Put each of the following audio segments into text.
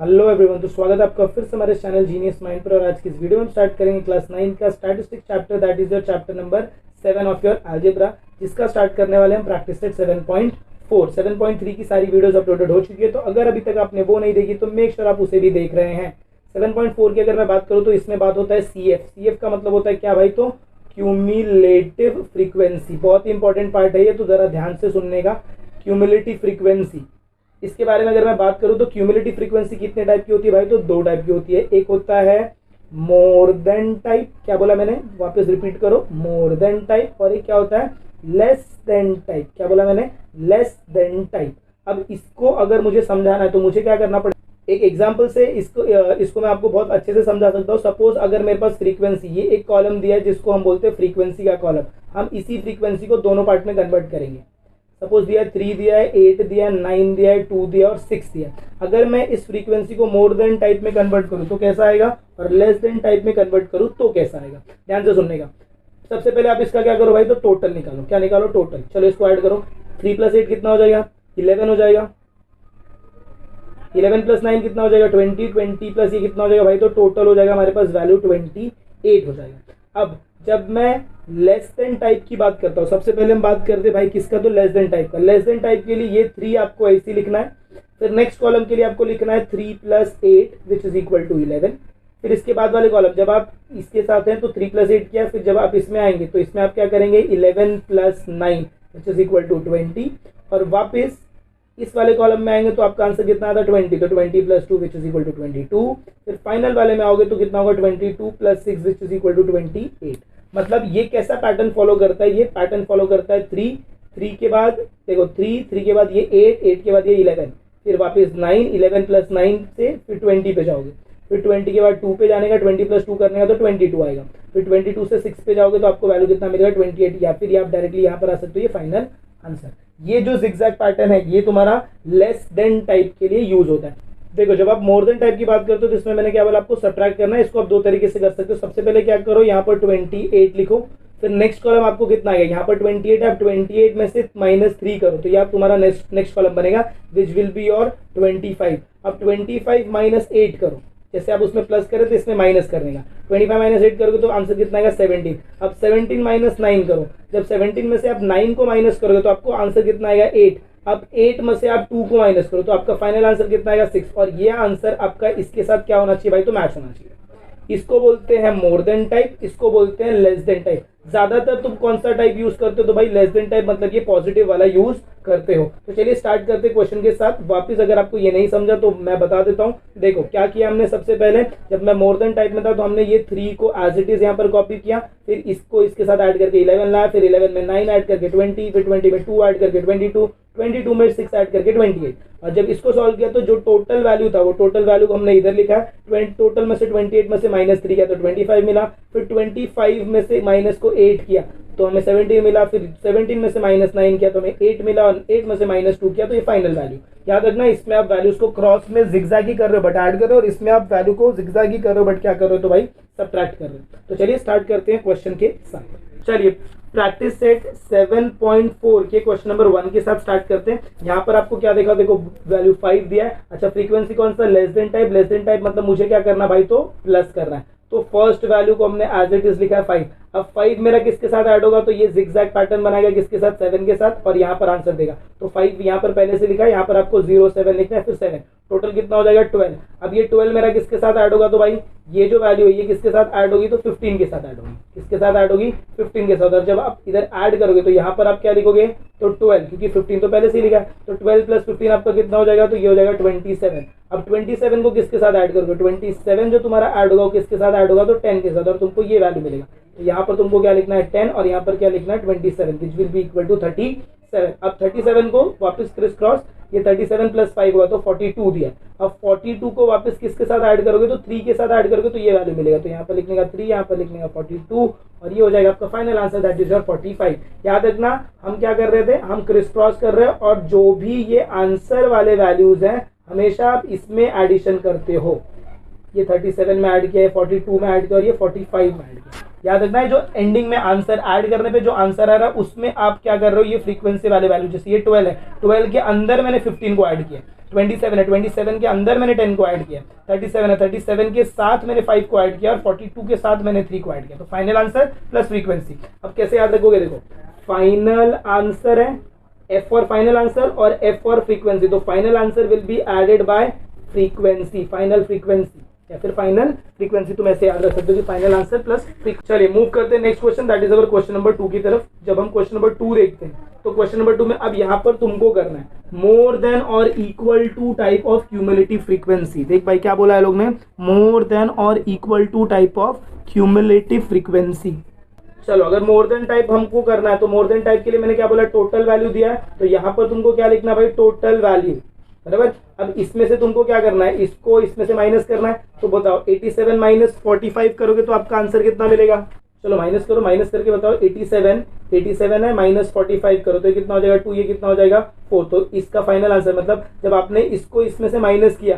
Hello everyone, तो स्वागत है आपका फिर से हमारे चैनल जीनियस माइंड पर। और आज की इस वीडियो में स्टार्ट करेंगे क्लास 9 का statistics chapter, that is your chapter number 7 of your algebra, जिसका स्टार्ट करने वाले हम प्रैक्टिस सेट 7.4। 7.3 की सारी वीडियोस अपलोडेड हो चुकी है, तो अगर अभी तक आपने वो नहीं देखी तो मेक श्योर आप उसे भी देख रहे हैं। 7.4 की अगर मैं बात करूँ तो इसमें बात होता है CF। CF का मतलब होता है क्या भाई? तो क्यूमुलेटिव फ्रीक्वेंसी। बहुत ही इंपॉर्टेंट पार्ट है ये, तो जरा ध्यान से सुनने का। क्यूमुलेटिव फ्रीक्वेंसी, इसके बारे में अगर मैं बात करूं तो क्यूमुलेटिव फ्रीक्वेंसी कितने टाइप की होती है भाई? तो दो टाइप की होती है। एक होता है मोर देन टाइप, क्या बोला मैंने? वापस रिपीट करो, मोर देन टाइप। और एक क्या होता है? Less than type. क्या बोला मैंने? Less than type. अब इसको अगर मुझे समझाना है तो मुझे क्या करना पड़ेगा? एक एग्जाम्पल से इसको मैं आपको बहुत अच्छे से समझा सकता हूँ। सपोज अगर मेरे पास फ्रीक्वेंसी, ये एक कॉलम दिया है जिसको हम बोलते हैं फ्रीक्वेंसी का कॉलम। हम इसी फ्रीक्वेंसी को दोनों पार्ट में कन्वर्ट करेंगे। सपोज दिया है 3 दिया है, 8 दिया है, 9 दिया है, 2 दिया और 6 दिया है। अगर मैं इस फ्रीक्वेंसी को मोर देन टाइप में कन्वर्ट करूं तो कैसा आएगा, और लेस देन टाइप में कन्वर्ट करूं तो कैसा आएगा? ध्यान से सुनने का। सबसे पहले आप इसका क्या करो भाई? तो टोटल निकालो। क्या निकालो? टोटल। चलो इसको ऐड करो। 3 + 8 कितना हो जाएगा? 11 हो जाएगा। 11 + 9 कितना हो जाएगा? 20। 20 प्लस ये कितना हो जाएगा भाई? तो टोटल हो जाएगा हमारे पास वैल्यू 28 हो जाएगा। अब जब मैं लेस देन टाइप की बात करता हूँ, सबसे पहले हम बात करते हैं भाई किसका? तो लेस देन टाइप का। लेस देन टाइप के लिए ये 3 आपको ऐसे लिखना है। फिर नेक्स्ट कॉलम के लिए आपको लिखना है 3 + 8 विच इज इक्वल टू 11। फिर इसके बाद वाले कॉलम जब आप इसके साथ हैं तो 3 + 8 किया। फिर जब आप इसमें आएंगे तो इसमें आप क्या करेंगे? 11 + 9 विच इज इक्वल टू 20। और वापस इस वाले कॉलम में आएंगे तो आपका आंसर कितना आता है? 20। तो 20 + 2 विच इज इक्वल टू 22। फिर फाइनल वाले में आओगे तो कितना होगा? 22 + 6 विच इज इक्वल टू 28। मतलब ये कैसा पैटर्न फॉलो करता है? ये पैटर्न फॉलो करता है 3 के बाद देखो 3 के बाद ये 8 के बाद ये 11, फिर वापस 9, 11 + 9 से फिर 20 पे जाओगे। फिर 20 के बाद 2 पे जाने का, 20 + 2 करने का तो 22 आएगा। फिर 22 से 6 पे जाओगे तो आपको वैल्यू कितना मिलेगा? 28। या फिर आप डायरेक्टली यहाँ पर आ सकते हो, ये फाइनल आंसर। ये जो जिगजैग पैटर्न है ये तुम्हारा लेस देन टाइप के लिए यूज होता है। देखो जब आप मोर देन टाइप की बात करते हो तो इसमें मैंने क्या बोला? आपको सब्ट्रैक्ट करना है। इसको आप दो तरीके से कर सकते हो। सबसे पहले क्या करो, यहाँ पर 28 लिखो। फिर नेक्स्ट कॉलम आपको कितना आएगा? यहाँ पर 28 है, आप 28 में से -3 करो तो ये आप तुम्हारा नेक्स्ट कॉलम बनेगा विच विल बी योर 25। अब 25 - 8 करो। जैसे आप उसमें प्लस करें तो इसमें माइनस करने का। 25 - 8 करोगे तो आंसर कितना आएगा? 17। अब 17 - 9 करो। जब 17 में से आप 9 को माइनस करोगे तो आपको आंसर कितना आएगा? 8। अब 8 में से आप 2 को माइनस करो तो आपका फाइनल आंसर कितना आएगा? 6। और ये आंसर आपका इसके साथ क्या होना चाहिए भाई? तो मैच होना चाहिए। इसको बोलते हैं मोर देन टाइप, इसको बोलते हैं लेस देन टाइप। ज्यादातर तुम कौन सा टाइप यूज करते हो? तो भाई लेस देन टाइप, मतलब ये पॉजिटिव वाला यूज करते हो। तो चलिए स्टार्ट करते हैं क्वेश्चन के साथ। वापस अगर आपको ये नहीं समझा तो मैं बता देता हूँ। देखो क्या किया हमने। सबसे पहले जब मैं मोर देन टाइप में था तो हमने ये 3 को एज इट इज यहाँ पर कॉपी किया। फिर इसको इसके साथ ऐड करके 11 लाया। फिर 11 में 9 ऐड करके 20, फिर 20 में 2 ऐड करके 22, 22 में 6 ऐड करके 28। और जब इसको सॉल्व किया तो जो टोटल वैल्यू था वो टोटल वैल्यू को हमने इधर लिखा। टोटल में से 28 में से -3 किया तो 25 मिला। फिर 25 में से माइनस को 8 किया तो हमें 17 मिला। फिर 17 में से -9 किया तो हमें 8 मिला। और 8 में से -2 किया तो ये फाइनल वैल्यू। याद रखना, इसमें आप वैल्यूज को क्रॉस में जिगजैग ही कर रहे हो बट ऐड कर रहे हो, और इसमें आप वैल्यू को जिगजैग ही कर रहे हो बट क्या कर रहे हो? तो भाई सब्ट्रैक्ट कर रहे हो। तो चलिए स्टार्ट करते हैं क्वेश्चन के साथ। चलिए प्रैक्टिस सेट 7.4 के क्वेश्चन नंबर 1 के साथ स्टार्ट करते हैं। यहाँ पर आपको क्या देखा? देखो वैल्यू 5 दिया है। अच्छा फ्रीक्वेंसी कौन सा? Less than type. Less than type मतलब मुझे क्या करना भाई? तो प्लस करना है। तो फर्स्ट वैल्यू को हमने एज इट इज लिखा है 5। अब 5 मेरा किसके साथ ऐड होगा? तो ये जिगजैग पैटर्न बनाएगा किसके साथ? 7 के साथ। और यहाँ पर आंसर देगा। तो 5 यहाँ पर पहले से लिखा है, यहाँ पर आपको 0 7 लिखना है, फिर 7। टोटल कितना हो जाएगा? 12। अब ये 12 मेरा किसके साथ ऐड होगा? तो भाई ये जो वैल्यू है ये किसके साथ ऐड होगी? तो 15 के साथ ऐड होगी। किसके साथ ऐड होगी? 15 के साथ। और जब आप इधर ऐड करोगे तो यहाँ पर आप क्या लिखोगे? तो 12, क्योंकि 15 तो पहले से ही लिखा है। तो 12 + 15 आपका कितना हो जाएगा? तो ये हो जाएगा 27। अब 27 को किसके साथ ऐड करोगे? 27 जो तुम्हारा ऐड होगा किसके साथ ऐड होगा? तो 10 के साथ। और तुमको ये वैल्यू मिलेगा। तो यहाँ पर तुमको क्या लिखना है? 10। और यहाँ पर क्या लिखना है? 27 which will be equal to 37। अब 37 को वापस क्रिस क्रॉस, ये 37 + 5 हुआ तो 42 दिया। अब 42 को वापस किसके साथ ऐड करोगे? तो 3 के साथ ऐड करोगे तो ये वैल्यू मिलेगा। तो यहाँ पर लिखने का 3, यहाँ पर लिखने का 42, और ये हो जाएगा आपका final answer, that is your 45। याद रखना हम क्या कर रहे थे? हम क्रिस क्रॉस कर रहे हैं, और जो भी ये आंसर वाले वैल्यूज हैं हमेशा आप इसमें एडिशन करते हो। ये 37 में ऐड किया है, 42 में ऐड किया और ये 45 में ऐड किया। याद रखना है जो एंडिंग में आंसर ऐड करने पे जो आंसर आ रहा है उसमें आप क्या कर रहे हो? ये फ्रीक्वेंसी वाले वैल्यू, जैसे ये 12 है, 12 के अंदर मैंने 15 को ऐड किया। 27 है, 27 के अंदर मैंने 10 को ऐड किया, 37 है, 37 के साथ मैंने 5 को ऐड किया और 42 के साथ मैंने 3 को ऐड किया। तो फाइनल आंसर प्लस फ्रीक्वेंसी। अब कैसे याद रखोगे, देखो फाइनल आंसर है एफ फॉर फाइनल आंसर और एफ फॉर फ्रीक्वेंसी। तो final answer will be added by frequency, final frequency या फिर फाइनल फ्रीक्वेंसी। तुम ऐसे याद रख सकते हो कि फाइनल आंसर प्लस। चलिए मूव करते हैं next question, that is our question number 2 की तरफ। जब हम क्वेश्चन नंबर 2 देखते हैं तो क्वेश्चन नंबर 2 में अब यहाँ पर तुमको करना है मोर देन और equal to type of cumulative frequency. देख भाई क्या बोला है लोग ने, मोर देन और equal to type of cumulative frequency. चलो अगर मोर देन टाइप हमको करना है तो मोर देन टाइप के लिए मैंने क्या बोला, टोटल वैल्यू दिया है। तो यहाँ पर तुमको क्या लिखना है भाई, टोटल वैल्यू, बराबर। अब इसमें से तुमको क्या करना है, इसको इसमें से माइनस करना है। तो बताओ 87 माइनस 45 करोगे तो आपका आंसर कितना मिलेगा। चलो माइनस करो, माइनस करके बताओ 87 है माइनस 45 करो तो ये कितना हो जाएगा 2, ये कितना हो जाएगा 4। तो इसका फाइनल आंसर मतलब जब आपने इसको इसमें से माइनस किया,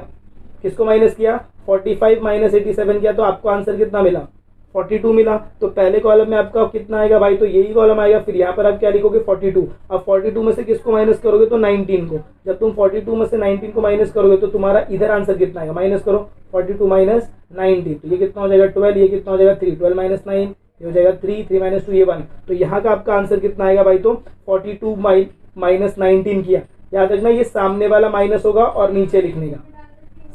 किसको माइनस किया, 45 माइनस 87 किया तो आपको आंसर कितना मिला, 42 मिला। तो पहले कॉलम में आपका कितना आएगा भाई, तो यही कॉलम आएगा। फिर यहाँ पर आप क्या लिखोगे 42। अब 42 में से किसको माइनस करोगे तो 19 को। जब तुम 42 में से 19 को माइनस करोगे तो तुम्हारा इधर आंसर कितना आएगा, माइनस करो 42 माइनस 19 तो ये कितना हो जाएगा 12, ये कितना हो जाएगा 3, 12 माइनस 9 ये हो जाएगा 3, 3 माइनस 2 ये 1। तो यहाँ का आपका आंसर कितना आएगा भाई, तो 42 माइनस 19 किया। याद रखना ये सामने वाला माइनस होगा और नीचे लिखने का,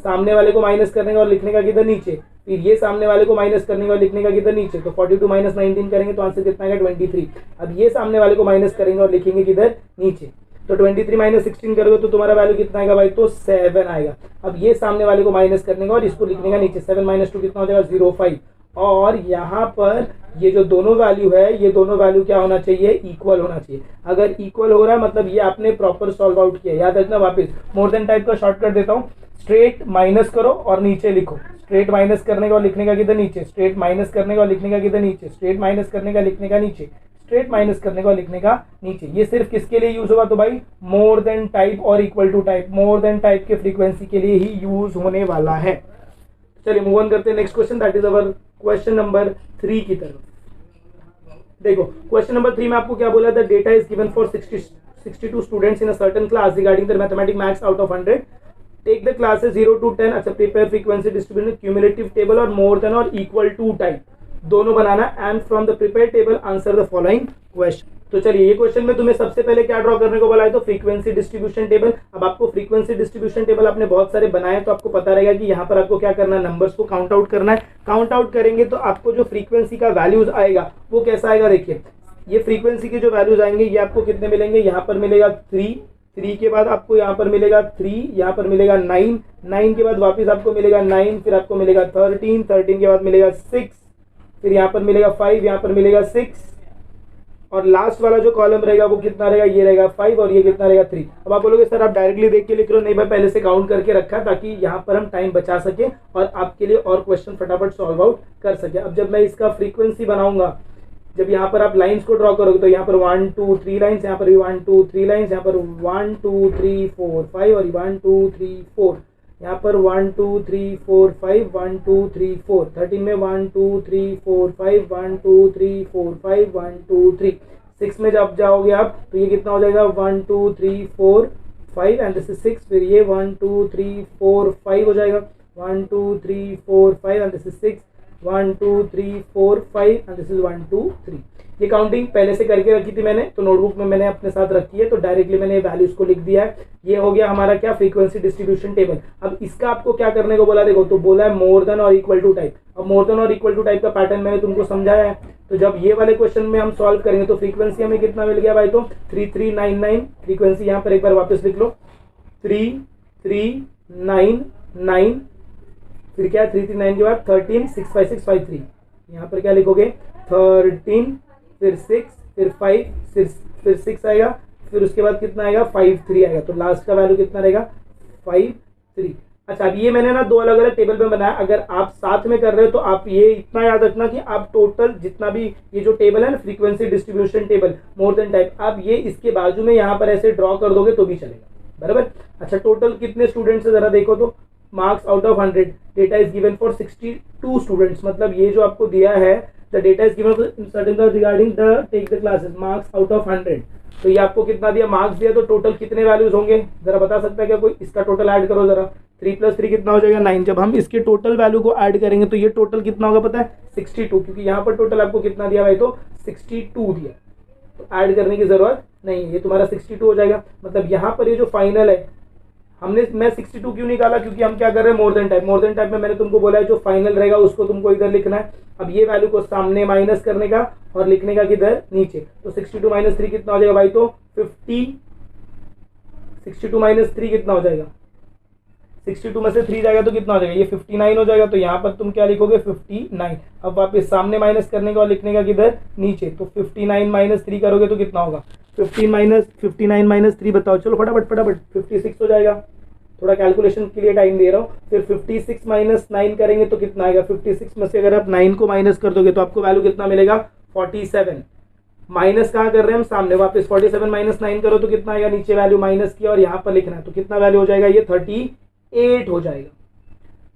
सामने वाले को माइनस करने का और लिखने का किधर नीचे, फिर ये सामने वाले को माइनस करने का और लिखने का किधर नीचे। तो 42 माइनस 19 करेंगे तो आंसर कितना आएगा 23। अब ये सामने वाले को माइनस करेंगे और लिखेंगे किधर नीचे। तो 23 माइनस 16 करोगे तो तुम्हारा वैल्यू कितना आएगा भाई, तो 7 आएगा। अब ये सामने वाले को माइनस करने का और इसको लिखने का नीचे, 7 माइनस 2 कितना हो जाएगा 05। और यहाँ पर ये जो दोनों वैल्यू है, ये दोनों वैल्यू क्या होना चाहिए, इक्वल होना चाहिए। अगर इक्वल हो रहा है मतलब ये आपने प्रॉपर सॉल्व आउट किया। याद रखना, वापस मोर देन टाइप का शॉर्टकट देता हूँ, स्ट्रेट माइनस करो और नीचे लिखो, स्ट्रेट माइनस करने का और लिखने का किधर नीचे, स्ट्रेट माइनस करने का और लिखने का किधर नीचे, स्ट्रेट माइनस करने का लिखने का नीचे, स्ट्रेट माइनस करने का और लिखने का नीचे। ये सिर्फ किसके लिए यूज होगा, तो भाई मोर देन टाइप और equal to type, more than type के फ्रीक्वेंसी के लिए ही यूज होने वाला है। चलिए मूव ऑन करते हैं next question, that is our question number 3 की तरफ। देखो क्वेश्चन नंबर 3 में आपको क्या बोला, the data is given for 62 students in a certain class regarding their mathematics maths out of 100। Take the classes 0 to 10। अच्छा, prepare frequency distribution cumulative table और more than और इक्वल टू टाइप दोनों बनाना and from the prepare table answer the following question. तो चलिए ये question में तुम्हें सबसे पहले क्या ड्रॉ करने को बोला है, तो फ्रीक्वेंसी डिस्ट्रीब्यूशन टेबल। अब आपको फ्रीक्वेंसी डिस्ट्रीब्यूशन टेबल आपने बहुत सारे बनाए तो आपको पता रहेगा कि यहाँ पर आपको क्या करना है, नंबर्स को काउंट आउट करना है। काउंट आउट करेंगे तो आपको जो फ्रीक्वेंसी का वैल्यूज आएगा वो कैसा आएगा, देखिए ये फ्रीक्वेंसी के जो वैल्यूज आएंगे ये आपको कितने मिलेंगे, यहाँ पर मिलेगा 3 के बाद आपको यहाँ पर मिलेगा 3, यहाँ पर मिलेगा 9 के बाद वापस आपको मिलेगा 9, फिर आपको मिलेगा 13 के बाद मिलेगा 6, फिर यहाँ पर मिलेगा 5, यहाँ पर मिलेगा 6 और लास्ट वाला जो कॉलम रहेगा वो कितना रहेगा, ये रहेगा 5 और ये कितना रहेगा 3। अब आप बोलोगे सर आप डायरेक्टली देख के लिख रहे हो, नहीं भाई पहले से काउंट करके रखा ताकि यहाँ पर हम टाइम बचा सके और आपके लिए और क्वेश्चन फटाफट सॉल्व आउट कर सके। अब जब मैं इसका फ्रीक्वेंसी बनाऊंगा, जब यहाँ पर आप लाइंस को ड्रॉ करोगे तो यहाँ पर 1 2 3 लाइंस, यहाँ पर भी 1 2 3 लाइंस, यहाँ पर 1 2 3 4 5 और 1 2 3 4, यहाँ पर 1 2 3 4 5 1 2 3 4, 13 में 1 2 3 4 5 1 2 3 4 5 1 2 3, 6 में जब जाओगे आप तो ये कितना हो जाएगा 1 2 3 4 5 एंड दिस इज 6, फिर ये 1 2 3 4 5 हो जाएगा, 1 2 3 4 5 and this is 6, 1 2 3 4 5 and this is 1 2 3। ये काउंटिंग पहले से करके रखी थी मैंने, तो नोटबुक में मैंने अपने साथ रखी है, तो डायरेक्टली मैंने वैल्यूज को लिख दिया है। ये हो गया हमारा क्या, फ्रीक्वेंसी डिस्ट्रीब्यूशन टेबल। अब इसका आपको क्या करने को बोला, देखो तो बोला है मोर देन और इक्वल टू टाइप। अब मोर देन और इक्वल टू टाइप का पैटर्न मैंने तुमको समझाया है, तो जब ये वाले क्वेश्चन में हम सॉल्व करेंगे तो फ्रीक्वेंसी हमें कितना मिल गया भाई, तो 3399 फ्रीक्वेंसी। यहाँ पर एक बार वापस लिख लो 3399, फिर क्या 339 के बाद 13 65653, यहाँ पर क्या लिखोगे 13 फिर 6 फिर 5 फिर 6 आएगा, फिर उसके बाद कितना आएगा 53 आएगा, तो लास्ट का वैल्यू कितना रहेगा 53। अच्छा, अब ये मैंने ना दो अलग अलग टेबल में बनाया, अगर आप साथ में कर रहे हो तो आप ये इतना याद रखना कि आप टोटल जितना भी ये जो टेबल है ना फ्रीक्वेंसी डिस्ट्रीब्यूशन टेबल मोर देन टाइप, आप ये इसके बाजू में यहाँ पर ऐसे ड्रॉ कर दोगे तो भी चलेगा, बराबर। अच्छा, टोटल कितने स्टूडेंट्स है जरा देखो तो, marks out of 100, data is given for 62 students, मतलब ये जो आपको दिया है the data is given regarding the take the classes marks out of 100, तो ये आपको कितना दिया, मार्क्स दिया, तो टोटल कितने वैल्यूज होंगे जरा बता सकता है क्या कोई? इसका टोटल ऐड करो जरा, 3 + 3 कितना हो जाएगा 9। जब हम इसके टोटल वैल्यू को ऐड करेंगे तो ये टोटल कितना होगा पता है 62, क्योंकि यहाँ पर टोटल आपको कितना दिया भाई, तो 62 दिया, तो ऐड करने की जरूरत नहीं, ये तुम्हारा 62 हो जाएगा। मतलब यहाँ पर ये जो फाइनल है, मैं 62 क्यों निकाला, क्योंकि हम क्या कर रहे हैं, मोर than type. More than type में मैंने तुमको बोला है जो फाइनल रहेगा उसको तुमको इधर लिखना है। अब ये वैल्यू को सामने माइनस करने का और लिखने का किधर, नीचे। तो 62 - 3 कितना हो जाएगा भाई, तो 50। 62 - 3 कितना हो जाएगा, 62 में से 3 जाएगा तो कितना हो जाएगा, ये 59 हो जाएगा। तो यहाँ पर तुम क्या लिखोगे, 59। अब वापस सामने माइनस करने का और लिखने का किधर, नीचे। तो 59 - 3 करोगे तो कितना होगा, 59 - 3 बताओ, चलो फटाफट फटाफट, 56 हो जाएगा। थोड़ा कैलकुलेशन के लिए टाइम दे रहा हूँ। फिर 56 - 9 करेंगे तो कितना आएगा, 56 में से अगर आप 9 को माइनस कर दोगे तो आपको वैल्यू कितना मिलेगा, 47। माइनस कहाँ कर रहे हैं हम, सामने। वापस 47 - 9 करो तो कितना आएगा, नीचे वैल्यू माइनस की और यहाँ पर लिखना है, तो कितना वैल्यू हो जाएगा, ये 38 हो जाएगा।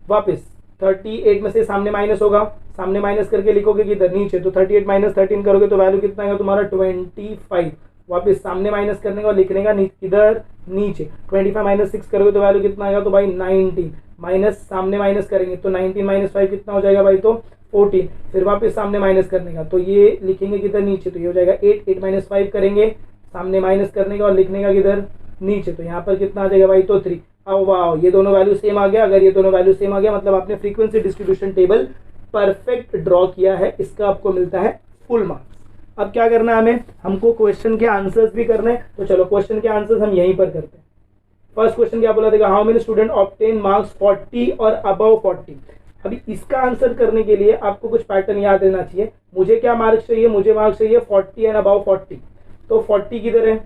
वापस 38 में से सामने माइनस होगा, सामने माइनस करके लिखोगे किधर, नीचे। तो 38 - 13 करोगे तो वैल्यू कितना आएगा तुम्हारा, 25। वापस सामने माइनस करने का और लिखने का इधर नीचे। 25 - 6 करोगे तो वैल्यू कितना आएगा, तो भाई 19। माइनस सामने माइनस करेंगे तो 19 - 5 कितना हो जाएगा भाई, तो 14। फिर वापस सामने माइनस करने का, तो ये लिखेंगे किधर, नीचे। तो ये हो जाएगा 8। 8 - 5 करेंगे, सामने माइनस करने का और लिखने का किधर, नीचे। तो यहाँ पर कितना आ जाएगा भाई, तो 3। अब वाह, ये दोनों वैल्यू सेम आ गया। अगर ये दोनों वैल्यू सेम आ गया मतलब आपने frequency distribution table perfect draw किया है, इसका आपको मिलता है फुल मार्क्स। अब क्या करना है हमें, हमको क्वेश्चन के आंसर्स भी करने हैं। तो चलो क्वेश्चन के आंसर्स हम यहीं पर करते हैं। फर्स्ट क्वेश्चन क्या बोला था, how many student obtain marks 40 और अबव 40। अभी इसका आंसर करने के लिए आपको कुछ पैटर्न याद रहना चाहिए। मुझे क्या मार्क्स चाहिए, मुझे मार्क्स चाहिए 40 एंड अबव 40। तो 40 किधर है,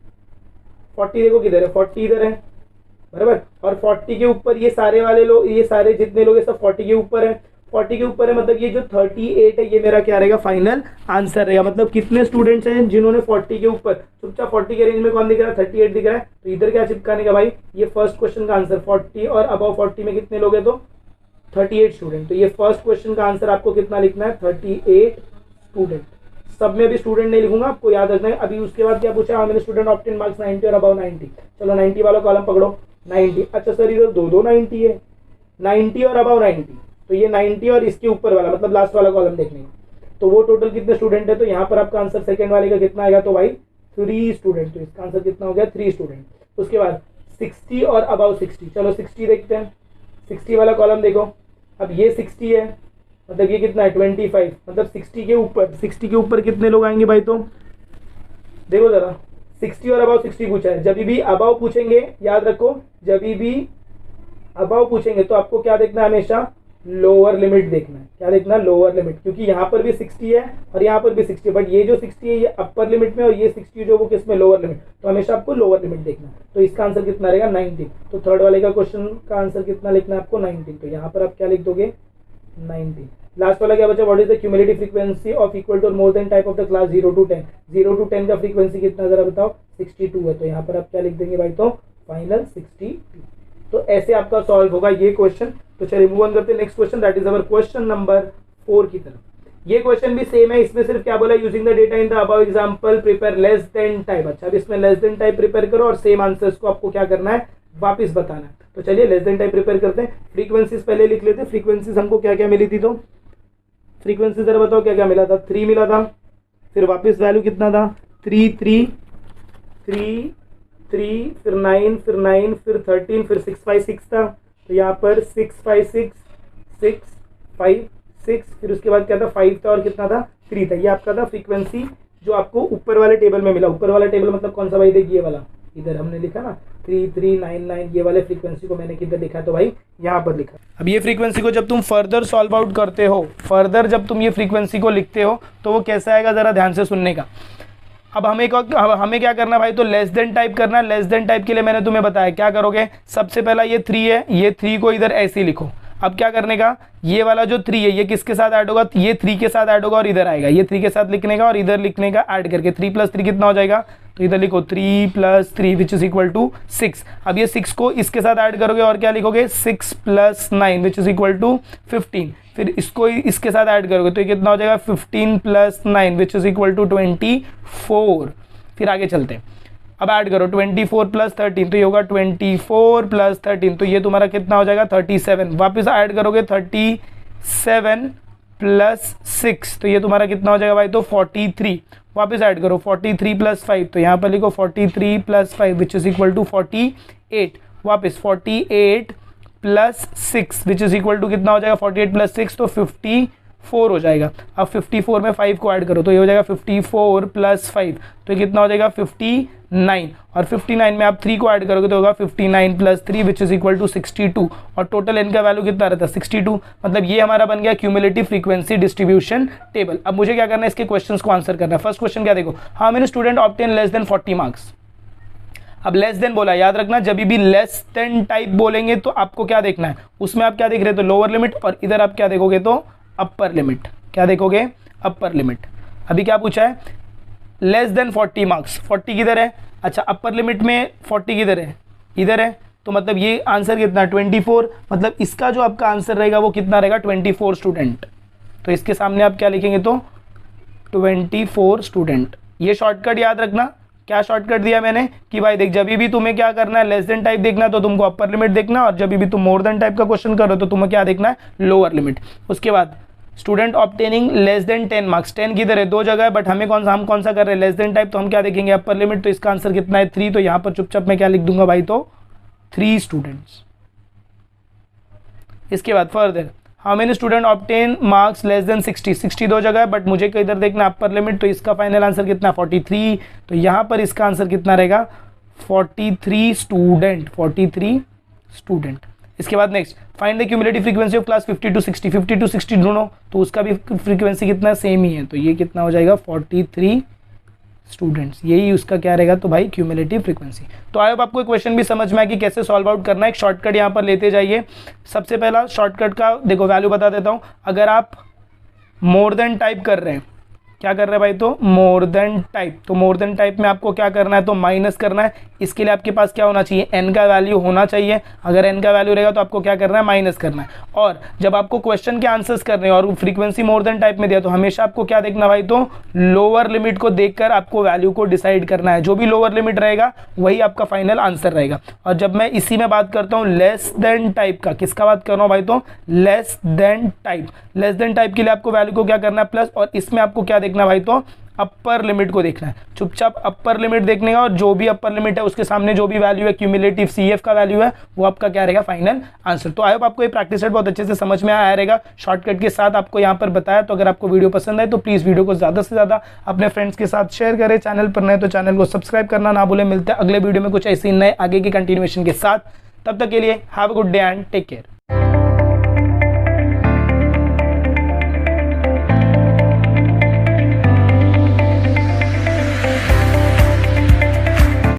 40 देखो किधर है, 40 इधर है, बराबर। और 40 के ऊपर ये सारे वाले लोग, ये सारे जितने लोग हैं सब 40 के ऊपर है। 40 के ऊपर है मतलब ये जो 38 है ये मेरा क्या रहेगा, फाइनल आंसर रहेगा। मतलब कितने स्टूडेंट्स हैं जिन्होंने 40 के ऊपर, चुपचाप 40 के रेंज में कौन दिख रहा है, 38 दिख रहा है। तो इधर क्या चिपकाने का भाई, ये फर्स्ट क्वेश्चन का आंसर 40 और अबव 40 में कितने लोग हैं, तो 38 स्टूडेंट। तो ये फर्स्ट क्वेश्चन का आंसर आपको कितना लिखना है, 38 स्टूडेंट। सब में अभी स्टूडेंट नहीं लिखूंगा, आपको याद रखना है। अभी उसके बाद क्या पूछा, मैंने स्टूडेंट ऑब्टेन मार्क्स 90 और अबव 90। चलो 90 वाला कॉलम पकड़ो, 90। अच्छा सर इधर दो 90 है, 90 और अबव 90। तो ये 90 और इसके ऊपर वाला मतलब लास्ट वाला कॉलम देखने का, तो वो टोटल कितने स्टूडेंट है। तो यहाँ पर आपका आंसर सेकंड वाले का कितना आएगा, तो भाई 3 स्टूडेंट। तो इसका आंसर कितना हो गया, 3 स्टूडेंट। उसके बाद 60 और अबव 60। चलो 60 देखते हैं, 60 वाला कॉलम देखो। अब ये 60 है मतलब ये कितना है, 25। मतलब 60 के ऊपर, 60 के ऊपर कितने लोग आएंगे भाई, तो देखो जरा, 60 और अबव 60 पूछा है। जब भी अबव पूछेंगे, याद रखो, जब भी अबव पूछेंगे तो आपको क्या देखना है, हमेशा लोअर लिमिट देखना है। क्या देखना है, लोअर लिमिट, क्योंकि यहाँ पर भी 60 है और यहाँ पर भी 60 है, बट ये जो 60 है ये अपर लिमिट में और ये 60 जो वो किस में, लोअर लिमिट। तो हमेशा आपको लोअर लिमिट देखना है। तो इसका आंसर कितना रहेगा, 19। तो थर्ड वाले का क्वेश्चन का आंसर कितना लिखना है आपको, 19। तो यहाँ पर आप क्या लिख दोगे, 19। लास्ट वाला क्या बचा, what is the cumulative frequency of equal to और more than type of the class 0 to 10। 0 to 10 का फ्रीक्वेंसी कितना जरा बताओ, 62 है। तो यहाँ पर आप क्या लिख देंगे भाई, तो फाइनल 62। तो ऐसे आपका सॉल्व होगा ये क्वेश्चन। तो चलिए मूव ऑन करते हैं next question, that is our question number 4 की तरफ। ये क्वेश्चन भी सेम है, इसमें सिर्फ क्या बोला, using the data in the above example prepare less than type. अच्छा अब इसमें लेस देन टाइप प्रिपेयर करो और सेम आंसर्स को आपको क्या करना है, वापस बताना है। तो चलिए लेस देन टाइप प्रिपेयर करते हैं। फ्रीक्वेंसीज पहले लिख लेते हैं। फ्रीक्वेंसीज हमको क्या क्या मिली थी, तो फ्रीक्वेंसी जरा बताओ क्या क्या मिला था, 3 मिला था। फिर वापस वैल्यू कितना था, 3 3 3 3, फिर 9 फिर 9 फिर 13 फिर 6 5 6 था। तो यहाँ पर 6 5 6 6 5 6, फिर उसके बाद क्या था, 5 था और कितना था, 3 था। ये आपका था फ्रीक्वेंसी जो आपको ऊपर वाले टेबल में मिला। ऊपर वाला टेबल मतलब कौन सा भाई, देखिए ये वाला, इधर हमने लिखा ना 3399, ये वाले फ्रीक्वेंसी को मैंने किधर लिखा है, तो भाई यहाँ पर लिखा। अब ये फ्रीक्वेंसी को जब तुम फर्दर सॉल्व आउट करते हो, फर्दर जब तुम ये फ्रीक्वेंसी को लिखते हो तो वो कैसा आएगा, ज़रा ध्यान से सुनने का। अब हमें क्या करना भाई, तो लेस देन टाइप करना है। लेस देन टाइप के लिए मैंने तुम्हें बताया क्या करोगे, सबसे पहला ये 3 है, ये 3 को इधर ऐसे लिखो। अब क्या करने का, ये वाला जो 3 है ये किसके साथ ऐड होगा, ये 3 के साथ ऐड होगा और इधर आएगा, ये 3 के साथ लिखने का और इधर लिखने का ऐड करके 3 + 3 कितना हो जाएगा, तो इधर लिखो 3 + 3 विच इज इक्वल टू 6। अब ये 6 को इसके साथ ऐड करोगे और क्या लिखोगे, 6 + 9 विच इज इक्वल टू 15। फिर इसको इसके साथ ऐड करोगे तो ये कितना हो जाएगा, 15 + 9 विच इज इक्वल टू 24। फिर आगे चलते हैं। अब ऐड करो 24 प्लस 13 तो ये होगा 24 प्लस 13 तो ये तुम्हारा कितना हो जाएगा 37। वापस ऐड करोगे 37 प्लस 6 तो ये तुम्हारा कितना हो जाएगा भाई तो 43। वापस ऐड करो 43 प्लस 5 तो यहाँ पर लिखो 43 plus 5 which is equal to 48। वापस 48 plus 6 which is equal to कितना हो जाएगा 48 प्लस 6 तो 54 हो जाएगा। अब 54 में 5 को ऐड करो तो ये हो जाएगा 54 प्लस 5 तो ये कितना हो जाएगा 59 और 59 में आप 3 को ऐड करोगे तो होगा 59 plus 3 which is equal to 62 और टोटल n का वैल्यू कितना रहता है 62। मतलब ये हमारा बन गया क्यूमुलेटिव फ्रीक्वेंसी डिस्ट्रीब्यूशन टेबल। अब मुझे क्या करना है इसके क्वेश्चंस को आंसर करना है। फर्स्ट क्वेश्चन क्या देखो, how many student obtain less than 40 marks. अब लेस देन बोला, याद रखना जब भी लेस देन टाइप बोलेंगे तो आपको क्या देखना है, उसमें आप क्या देख रहे हो तो लोअर लिमिट और इधर आप क्या देखोगे तो अपर लिमिट। क्या देखोगे अपर लिमिट। अभी क्या पूछा है लेस देन 40 मार्क्स, 40 किधर है, अच्छा अपर लिमिट में 40 किधर है, इधर है तो मतलब ये आंसर कितना 24। मतलब इसका जो आपका आंसर रहेगा वो कितना रहेगा 24 स्टूडेंट। तो इसके सामने आप क्या लिखेंगे तो 24 स्टूडेंट। ये शॉर्टकट याद रखना। क्या शॉर्टकट दिया मैंने कि भाई देख जब भी तुम्हें क्या करना है लेस देन टाइप देखना है तो तुमको अपर लिमिट देखना और जब भी तुम मोर देन टाइप का क्वेश्चन करो तो तुम्हें क्या देखना है लोअर लिमिट। उसके बाद student obtaining less than 10 marks, 10 किधर है दो जगह है बट हम कौन सा कर रहे हैं लेस देन टाइप तो हम क्या देखेंगे अपर लिमिट। तो इसका आंसर कितना है 3 तो यहाँ पर चुपचाप मैं क्या लिख दूंगा भाई तो 3 स्टूडेंट्स। इसके बाद further how many student obtain marks less than 60, 60 दो जगह है बट मुझे इधर देखना अपर लिमिट तो इसका फाइनल आंसर कितना 43 तो यहाँ पर इसका आंसर कितना रहेगा 43 स्टूडेंट, 43 स्टूडेंट। इसके बाद next find the cumulative frequency of class 50 to 60, 50 to 60 ढूंढो तो उसका भी फ्रीक्वेंसी कितना सेम ही है तो ये कितना हो जाएगा 43 स्टूडेंट्स। यही उसका क्या रहेगा तो भाई क्यूमुलेटिव फ्रीक्वेंसी। तो आई होप आपको क्वेश्चन भी समझ में आया कि कैसे सॉल्व आउट करना है। एक शॉर्टकट यहाँ पर लेते जाइए। सबसे पहला शॉर्टकट का देखो वैल्यू बता देता हूँ। अगर आप मोर देन टाइप कर रहे हैं, क्या कर रहे हैं भाई तो मोर देन टाइप, तो मोर देन टाइप में आपको क्या करना है तो माइनस करना है। इसके लिए आपके पास क्या होना चाहिए n का वैल्यू होना चाहिए। अगर n का वैल्यू रहेगा तो आपको क्या करना है माइनस करना है। और जब आपको क्वेश्चन के आंसर्स करने हैं और फ्रीक्वेंसी मोर देन टाइप में दिया तो हमेशा आपको क्या देखना भाई तो लोअर लिमिट को देखकर आपको वैल्यू को डिसाइड करना है। जो भी लोअर लिमिट रहेगा वही आपका फाइनल आंसर रहेगा। और जब मैं इसी में बात करता हूँ लेस देन टाइप का, किसका बात कर रहा हूँ भाई तो less than type. Less than type के लिए आपको वैल्यू को क्या करना है प्लस और इसमें आपको क्या देखना भाई तो अपर लिमिट को देखना है। चुपचाप अपर लिमिट देखने का और जो भी अपर लिमिट है उसके सामने जो भी वैल्यू है क्यूमुलेटिव CF का वैल्यू है वो आपका क्या रहेगा फाइनल आंसर। तो आई होप आपको ये प्रैक्टिस सेट बहुत अच्छे से समझ में आया रहेगा। शॉर्टकट के साथ आपको यहाँ पर बताया। तो अगर आपको वीडियो पसंद आए तो प्लीज़ वीडियो को ज़्यादा से ज़्यादा अपने फ्रेंड्स के साथ शेयर करें। चैनल पर नए तो चैनल को सब्सक्राइब करना ना भूलें। मिलते हैं अगले वीडियो में कुछ ऐसे नए आगे के कंटिन्यूएशन के साथ। तब तक के लिए have a good day and take care.